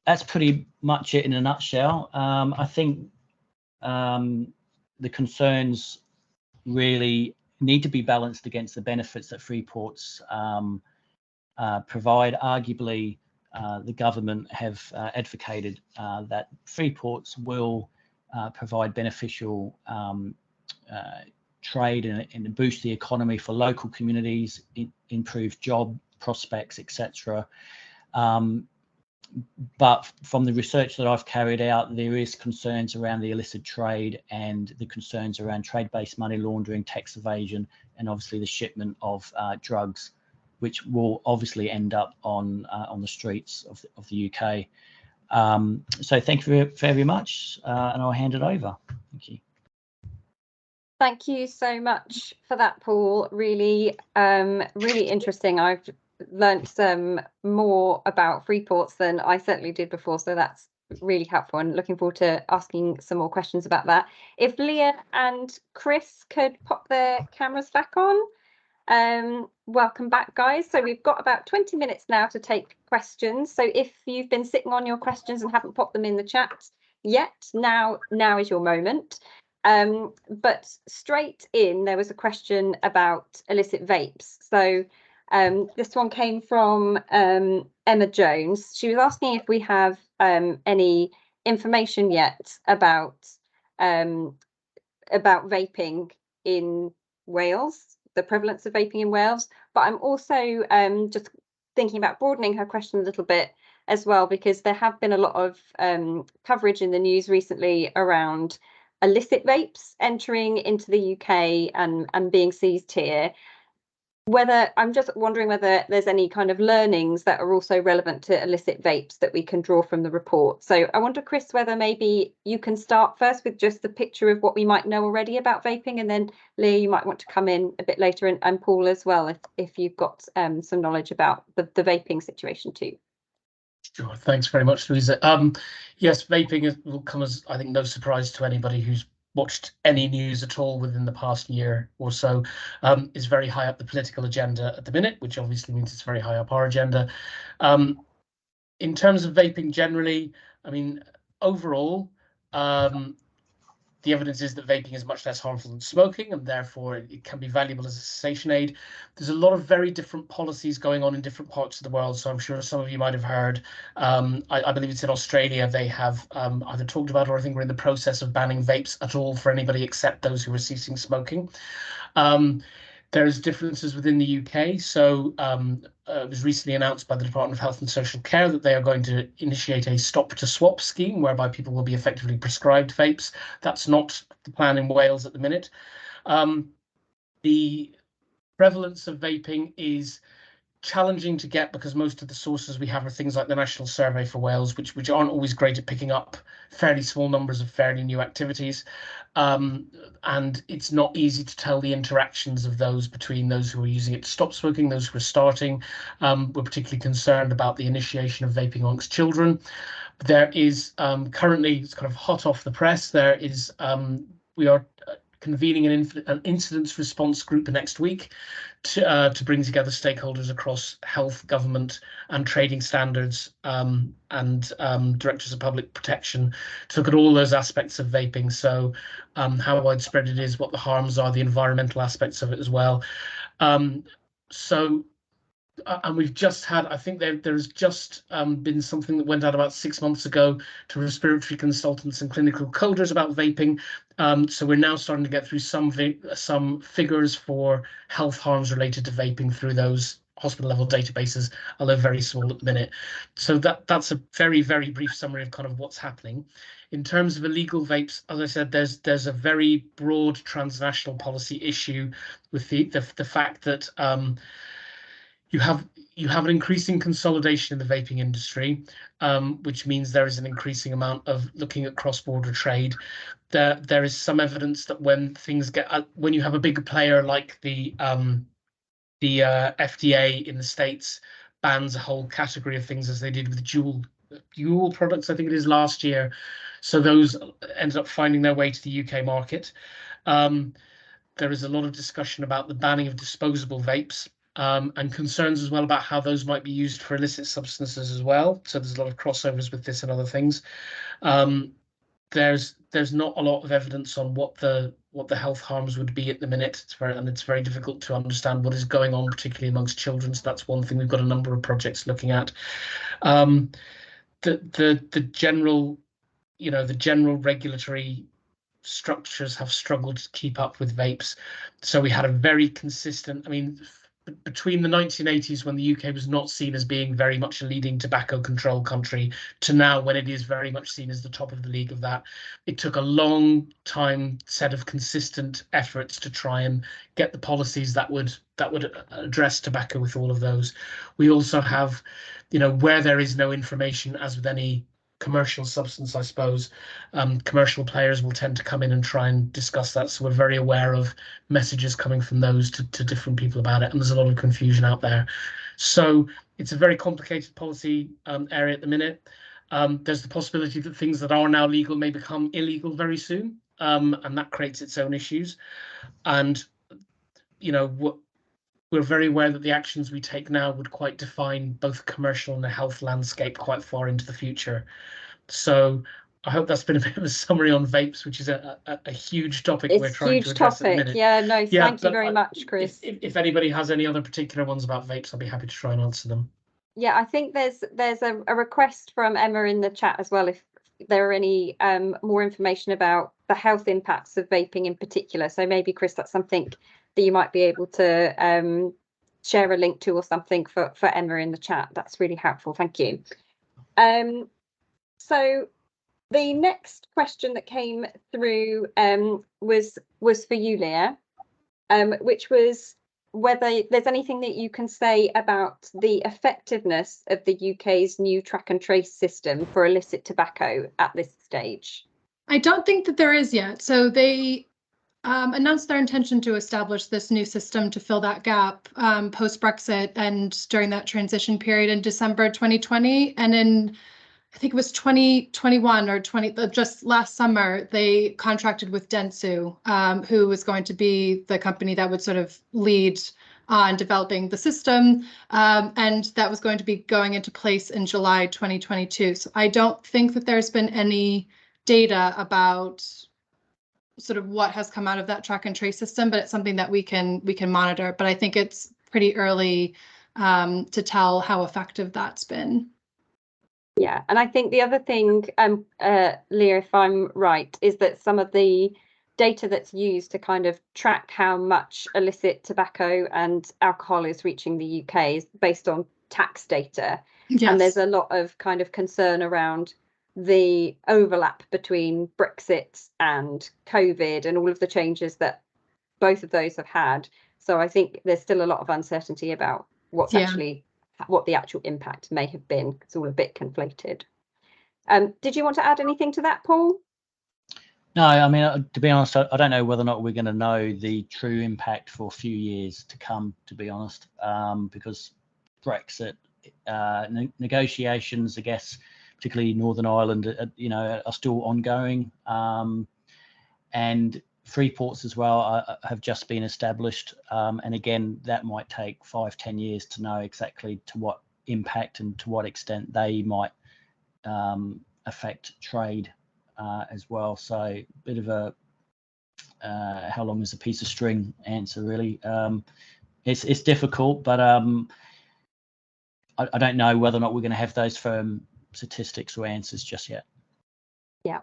That's pretty much it in a nutshell. I think the concerns really need to be balanced against the benefits that free ports provide. Arguably, the government have advocated that free ports will provide beneficial trade and boost the economy for local communities, improve job prospects, etc. But from the research that I've carried out, there is concerns around the illicit trade and the concerns around trade-based money laundering, tax evasion, and obviously the shipment of drugs, which will obviously end up on the streets of the UK. So thank you very much, and I'll hand it over. Thank you. Thank you so much for that, Paul. Really, really interesting. I've learnt some more about free ports than I certainly did before, so that's really helpful, and looking forward to asking some more questions about that. If Leah and Chris could pop their cameras back on. Welcome back, guys. So we've got about 20 minutes now to take questions. So if you've been sitting on your questions and haven't popped them in the chat yet, now is your moment. But straight in, there was a question about illicit vapes. So this one came from Emma Jones. She was asking if we have any information yet about vaping in Wales, the prevalence of vaping in Wales. But I'm also just thinking about broadening her question a little bit as well, because there have been a lot of coverage in the news recently around illicit vapes entering into the UK and being seized here. I'm just wondering whether there's any kind of learnings that are also relevant to illicit vapes that we can draw from the report. So I wonder, Chris, whether maybe you can start first with just the picture of what we might know already about vaping, and then Leah, you might want to come in a bit later, and Paul as well, if you've got some knowledge about the vaping situation too. Sure, thanks very much, Louisa. Yes, vaping will come as, I think, no surprise to anybody who's watched any news at all within the past year or so. Is very high up the political agenda at the minute, which obviously means it's very high up our agenda. In terms of vaping generally, I mean, overall, the evidence is that vaping is much less harmful than smoking, and therefore it can be valuable as a cessation aid. There's a lot of very different policies going on in different parts of the world, so I'm sure some of you might have heard. I believe it's in Australia. They have either talked about or I think we're in the process of banning vapes at all for anybody except those who are ceasing smoking. There's differences within the UK. So it was recently announced by the Department of Health and Social Care that they are going to initiate a stop to swap scheme whereby people will be effectively prescribed vapes. That's not the plan in Wales at the minute. The prevalence of vaping is challenging to get because most of the sources we have are things like the National Survey for Wales, which aren't always great at picking up fairly small numbers of fairly new activities. And it's not easy to tell the interactions of those between those who are using it to stop smoking, those who are starting. We're particularly concerned about the initiation of vaping amongst children. There is currently, it's kind of hot off the press, there is, we are convening an incidents response group next week to bring together stakeholders across health, government and trading standards and directors of public protection to look at all those aspects of vaping. So how widespread it is, what the harms are, the environmental aspects of it as well. And we've just had, I think there's just been something that went out about 6 months ago to respiratory consultants and clinical coders about vaping. So we're now starting to get through some figures for health harms related to vaping through those hospital level databases, although very small at the minute. So that's a very, very brief summary of kind of what's happening. In terms of illegal vapes, as I said, there's a very broad transnational policy issue with the fact that you have an increasing consolidation in the vaping industry, which means there is an increasing amount of looking at cross-border trade. There is some evidence that when you have a bigger player like the FDA in the States bans a whole category of things, as they did with Juul products, I think it is, last year. So those ended up finding their way to the UK market. There is a lot of discussion about the banning of disposable vapes. And concerns as well about how those might be used for illicit substances as well. So there's a lot of crossovers with this and other things. There's not a lot of evidence on what the health harms would be at the minute. It's very difficult to understand what is going on, particularly amongst children. So that's one thing we've got a number of projects looking at. The general regulatory structures have struggled to keep up with vapes. So we had a very consistent, between the 1980s, when the UK was not seen as being very much a leading tobacco control country, to now when it is very much seen as the top of the league of that, it took a long time set of consistent efforts to try and get the policies that would address tobacco with all of those. We also have, where there is no information, as with any commercial substance, I suppose, commercial players will tend to come in and try and discuss that. So we're very aware of messages coming from those to different people about it, and there's a lot of confusion out there. So it's a very complicated policy area at the minute. There's the possibility that things that are now legal may become illegal very soon, and that creates its own issues. And we're very aware that the actions we take now would quite define both commercial and the health landscape quite far into the future. So I hope that's been a bit of a summary on vapes, which is a huge topic we're trying to address at the minute. Yeah, no, thank you very much, Chris. If anybody has any other particular ones about vapes, I'll be happy to try and answer them. Yeah, I think there's a request from Emma in the chat as well, if there are any more information about the health impacts of vaping in particular. So maybe, Chris, that's something that you might be able to share a link to or something for Emma in the chat. That's really helpful. Thank you. So the next question that came through was for you, Leah, which was whether there's anything that you can say about the effectiveness of the UK's new track and trace system for illicit tobacco at this stage. I don't think that there is yet. So they announced their intention to establish this new system to fill that gap post-Brexit and during that transition period in December 2020. And in, I think it was 2021 or just last summer, they contracted with Dentsu, who was going to be the company that would sort of lead on developing the system, and that was going to be going into place in July 2022. So I don't think that there's been any data about sort of what has come out of that track and trace system, but it's something that we can monitor. But I think it's pretty early to tell how effective that's been. Yeah, and I think the other thing, Leah, if I'm right, is that some of the data that's used to kind of track how much illicit tobacco and alcohol is reaching the UK is based on tax data. Yes. And there's a lot of kind of concern around the overlap between Brexit and COVID and all of the changes that both of those have had. So I think there's still a lot of uncertainty about what's actually what the actual impact may have been. It's all a bit conflated. Did you want to add anything to that, Paul? No, I mean, to be honest, I don't know whether or not we're going to know the true impact for a few years to come, to be honest, because Brexit negotiations, I guess, particularly Northern Ireland, are still ongoing. And free ports as well have just been established. And again, that might take 5-10 years to know exactly to what impact and to what extent they might affect trade as well. So a bit of a how long is a piece of string answer, really. It's difficult, but I don't know whether or not we're going to have those firm statistics or answers just yet. Yeah,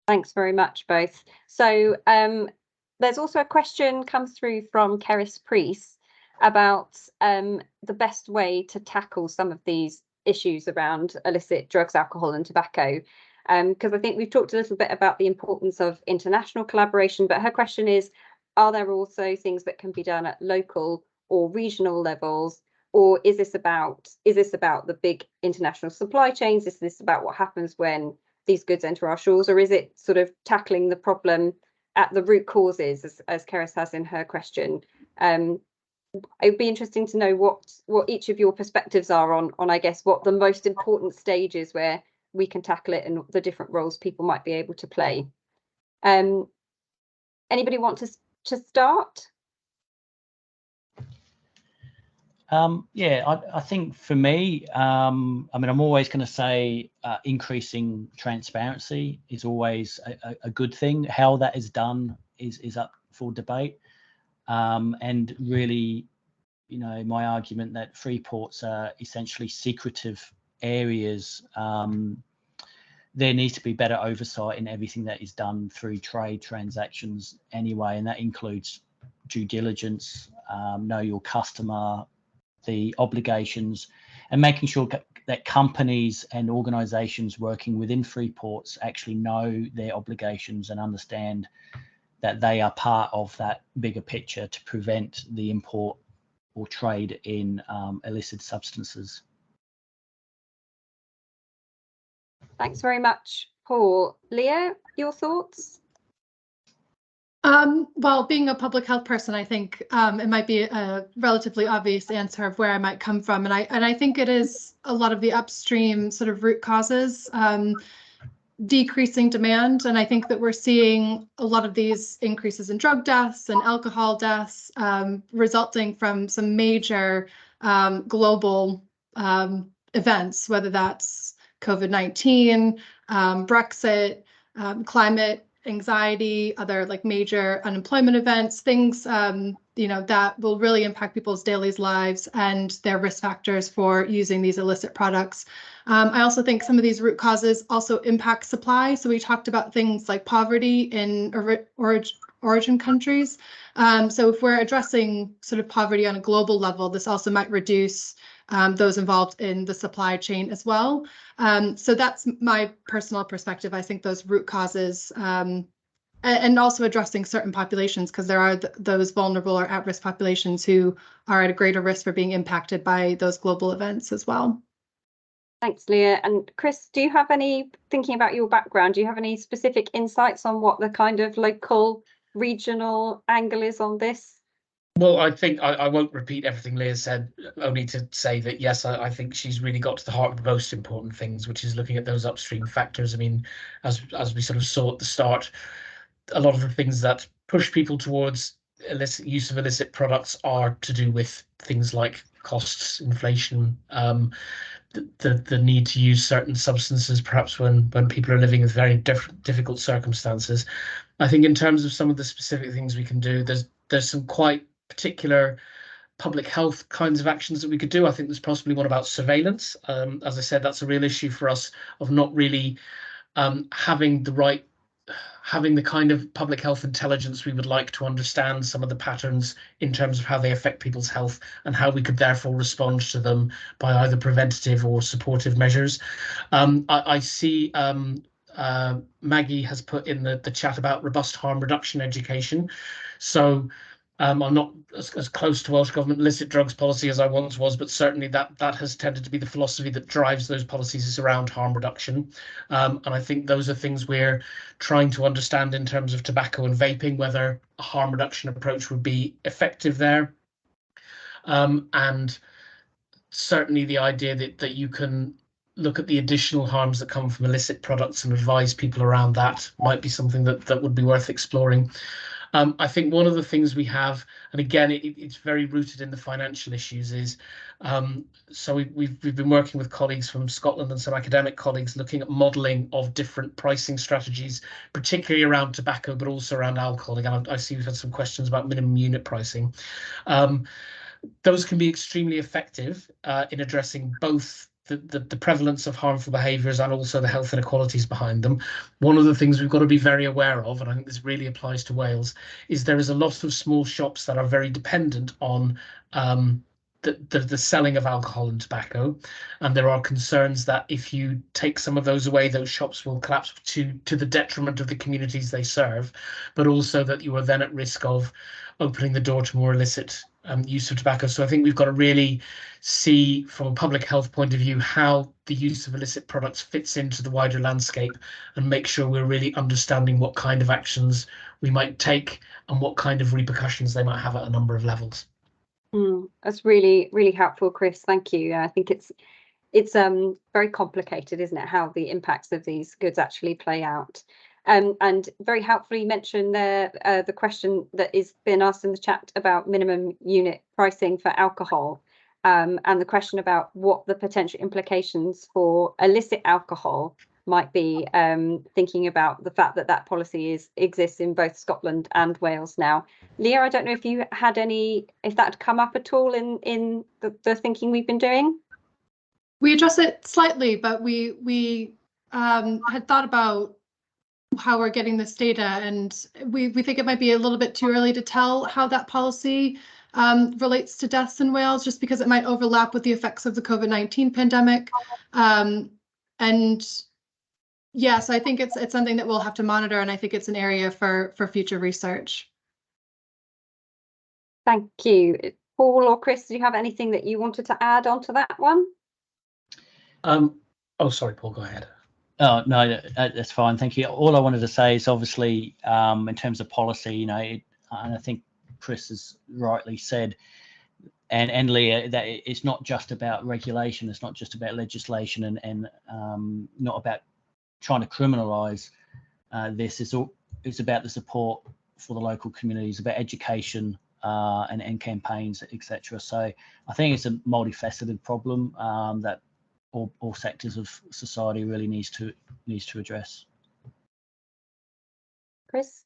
thanks very much, both. So there's also a question comes through from Keris Priest about the best way to tackle some of these issues around illicit drugs, alcohol and tobacco. Because I think we've talked a little bit about the importance of international collaboration, but her question is, are there also things that can be done at local or regional levels, or is this about the big international supply chains? Is this about what happens when these goods enter our shores, or is it sort of tackling the problem at the root causes, as Keris has in her question? It would be interesting to know what each of your perspectives are on I guess what the most important stages where we can tackle it and the different roles people might be able to play. Anybody want to start? Yeah, I think for me, I mean, I'm always going to say increasing transparency is always a good thing. How that is done is up for debate. And really, my argument that free ports are essentially secretive areas, there needs to be better oversight in everything that is done through trade transactions anyway, and that includes due diligence, know your customer, the obligations, and making sure that companies and organizations working within free ports actually know their obligations and understand that they are part of that bigger picture to prevent the import or trade in illicit substances. Thanks very much, Paul. Leah, your thoughts? Well, being a public health person, I think it might be a relatively obvious answer of where I might come from, and I think it is a lot of the upstream sort of root causes, decreasing demand, and I think that we're seeing a lot of these increases in drug deaths and alcohol deaths resulting from some major global events, whether that's COVID-19, Brexit, climate anxiety, other like major unemployment events, things that will really impact people's daily lives and their risk factors for using these illicit products. I also think some of these root causes also impact supply. So we talked about things like poverty in origin countries. So if we're addressing sort of poverty on a global level, this also might reduce those involved in the supply chain as well. So that's my personal perspective. I think those root causes and also addressing certain populations, because there are those vulnerable or at-risk populations who are at a greater risk for being impacted by those global events as well. Thanks, Leah. And Chris, do you have any, thinking about your background, do you have any specific insights on what the kind of local regional angle is on this? Well, I think I won't repeat everything Leah said, only to say that, yes, I think she's really got to the heart of the most important things, which is looking at those upstream factors. I mean, as we sort of saw at the start, a lot of the things that push people towards use of illicit products are to do with things like costs, inflation, the need to use certain substances, perhaps when people are living with very difficult circumstances. I think in terms of some of the specific things we can do, there's some quite particular public health kinds of actions that we could do. I think there's possibly one about surveillance. As I said, that's a real issue for us of not really having the kind of public health intelligence we would like to understand some of the patterns in terms of how they affect people's health and how we could therefore respond to them by either preventative or supportive measures. I see Maggie has put in the chat about robust harm reduction education. So I'm not as close to Welsh Government illicit drugs policy as I once was, but certainly that has tended to be the philosophy that drives those policies is around harm reduction. And I think those are things we're trying to understand in terms of tobacco and vaping, whether a harm reduction approach would be effective there. And certainly the idea that you can look at the additional harms that come from illicit products and advise people around that might be something that would be worth exploring. I think one of the things we have, and again, it's very rooted in the financial issues, is so we've been working with colleagues from Scotland and some academic colleagues looking at modelling of different pricing strategies, particularly around tobacco, but also around alcohol. Again, I see we've had some questions about minimum unit pricing. Those can be extremely effective in addressing both the prevalence of harmful behaviours and also the health inequalities behind them. One of the things we've got to be very aware of, and I think this really applies to Wales, is there is a lot of small shops that are very dependent on the selling of alcohol and tobacco, and there are concerns that if you take some of those away, those shops will collapse to the detriment of the communities they serve, but also that you are then at risk of opening the door to more illicit use of tobacco. So I think we've got to really see from a public health point of view how the use of illicit products fits into the wider landscape and make sure we're really understanding what kind of actions we might take and what kind of repercussions they might have at a number of levels. That's really, really helpful, Chris. Thank you. I think it's very complicated, isn't it, how the impacts of these goods actually play out. And very helpfully mentioned there the question that is being asked in the chat about minimum unit pricing for alcohol, and the question about what the potential implications for illicit alcohol might be, thinking about the fact that policy exists in both Scotland and Wales now. Leah, I don't know if you had if that had come up at all in the thinking we've been doing. We address it slightly, but we had thought about how we're getting this data, and we think it might be a little bit too early to tell how that policy relates to deaths in Wales, just because it might overlap with the effects of the COVID-19 pandemic. And yes, I think it's something that we'll have to monitor, and I think it's an area for future research. Thank you. Paul or Chris, do you have anything that you wanted to add on to that one? Oh, sorry, Paul, go ahead. Oh, no, that's fine. Thank you. All I wanted to say is obviously in terms of policy, and I think Chris has rightly said, and Leah, that it's not just about regulation. It's not just about legislation and not about trying to criminalise this. It's about the support for the local communities, about education and campaigns, etc. So I think it's a multifaceted problem that all sectors of society really needs to address. Chris?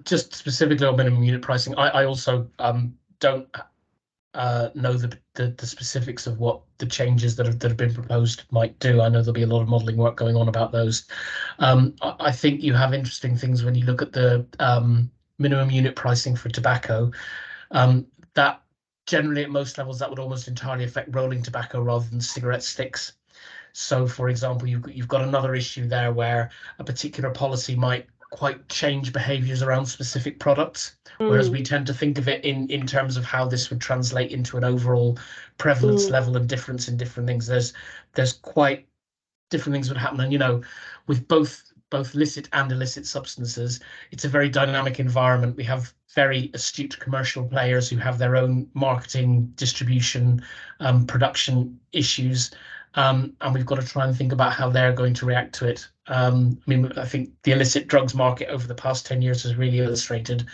Just specifically on minimum unit pricing, I also don't know the specifics of what the changes that have been proposed might do. I know there'll be a lot of modelling work going on about those. I think you have interesting things when you look at the minimum unit pricing for tobacco. That generally at most levels that would almost entirely affect rolling tobacco rather than cigarette sticks. So, for example, you've got another issue there where a particular policy might quite change behaviours around specific products, whereas we tend to think of it in terms of how this would translate into an overall prevalence level and difference in different things. There's quite different things would happen, and with both both licit and illicit substances. It's a very dynamic environment. We have very astute commercial players who have their own marketing, distribution, production issues. And we've got to try and think about how they're going to react to it. I mean, I think the illicit drugs market over the past 10 years has really illustrated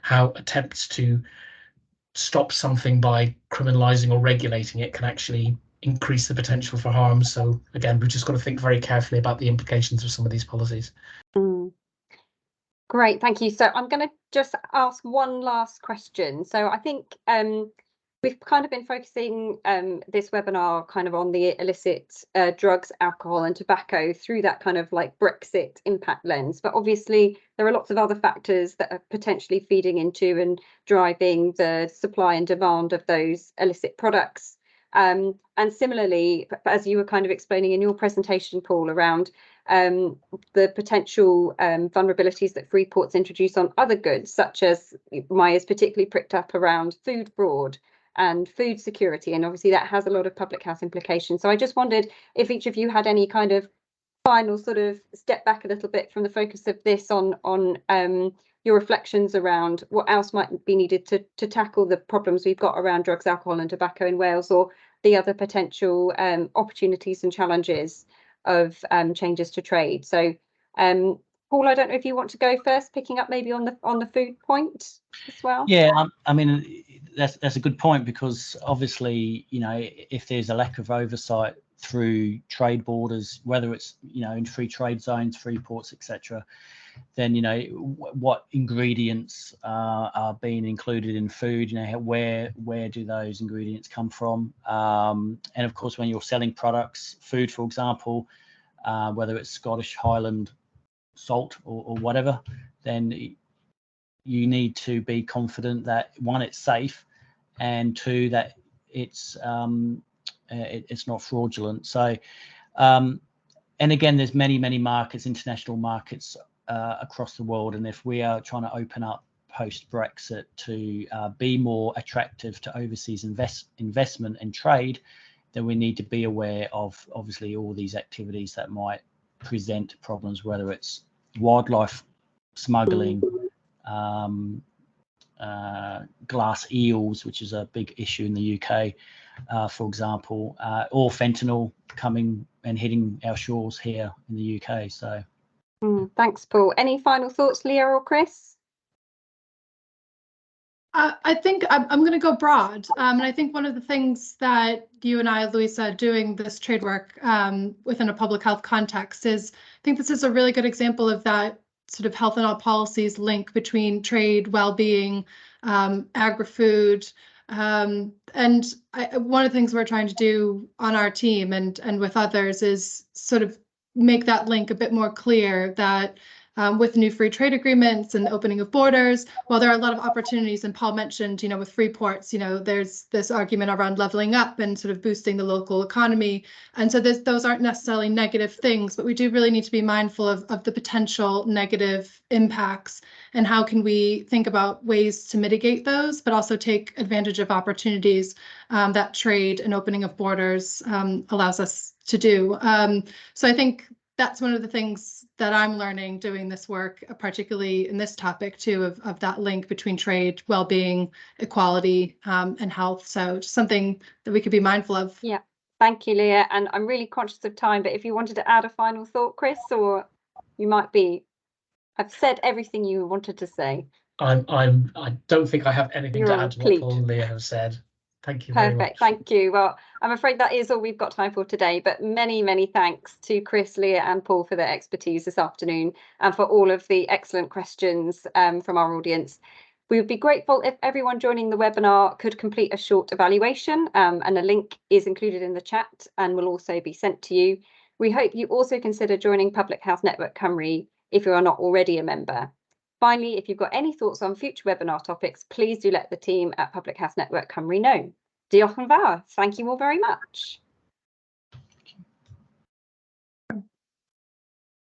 how attempts to stop something by criminalizing or regulating it can actually increase the potential for harm. So again, we've just got to think very carefully about the implications of some of these policies. Great, thank you. So I'm going to just ask one last question. So I think we've kind of been focusing this webinar kind of on the illicit drugs, alcohol and tobacco through that kind of like Brexit impact lens. But obviously there are lots of other factors that are potentially feeding into and driving the supply and demand of those illicit products. And similarly, as you were kind of explaining in your presentation, Paul, around the potential vulnerabilities that free ports introduce on other goods, such as my ears particularly pricked up around food fraud and food security, and obviously that has a lot of public health implications. So I just wondered if each of you had any kind of final sort of step back a little bit from the focus of this on your reflections around what else might be needed to tackle the problems we've got around drugs, alcohol and tobacco in Wales, or the other potential opportunities and challenges of changes to trade. So Paul, I don't know if you want to go first, picking up maybe on the food point as well. Yeah, I mean, that's a good point, because obviously, you know, if there's a lack of oversight through trade borders, whether it's, you know, in free trade zones, free ports, etc., then, you know, what ingredients are being included in food, you know, where do those ingredients come from? And of course, when you're selling products, food, for example, whether it's Scottish Highland salt or whatever, then you need to be confident that, one, it's safe, and two, that it's not fraudulent. So, and again, there's many markets, international markets across the world, and if we are trying to open up post-Brexit to be more attractive to overseas investment and trade, then we need to be aware of obviously all these activities that might present problems, whether it's wildlife smuggling, glass eels, which is a big issue in the UK, for example, or fentanyl coming and hitting our shores here in the UK. So thanks, Paul. Any final thoughts, Leah or Chris? I think I'm going to go broad. And I think one of the things that you and I, Louisa, doing this trade work within a public health context is, I think this is a really good example of that sort of health and all policies link between trade, well-being, agri-food. And one of the things we're trying to do on our team and with others is sort of make that link a bit more clear, that with new free trade agreements and the opening of borders, while there are a lot of opportunities, and Paul mentioned, you know, with free ports, you know, there's this argument around leveling up and sort of boosting the local economy. And so those aren't necessarily negative things, but we do really need to be mindful of the potential negative impacts, and how can we think about ways to mitigate those, but also take advantage of opportunities that trade and opening of borders allows us to do. So I think that's one of the things that I'm learning doing this work, particularly in this topic too, of that link between trade, well-being, equality, and health. So just something that we could be mindful of. Yeah, thank you, Leah. And I'm really conscious of time, but if you wanted to add a final thought, Chris, or you might be, I've said everything you wanted to say. I don't think I have anything to add to what Paul and Leah have said. Thank you very much. Perfect, thank you. Well, I'm afraid that is all we've got time for today, but many thanks to Chris, Leah and Paul for their expertise this afternoon, and for all of the excellent questions from our audience. We would be grateful if everyone joining the webinar could complete a short evaluation, and a link is included in the chat and will also be sent to you. We hope you also consider joining Public Health Network Cymru if you are not already a member. Finally, if you've got any thoughts on future webinar topics, please do let the team at Public Health Network Cymru know. Diolch yn fawr. Thank you all very much.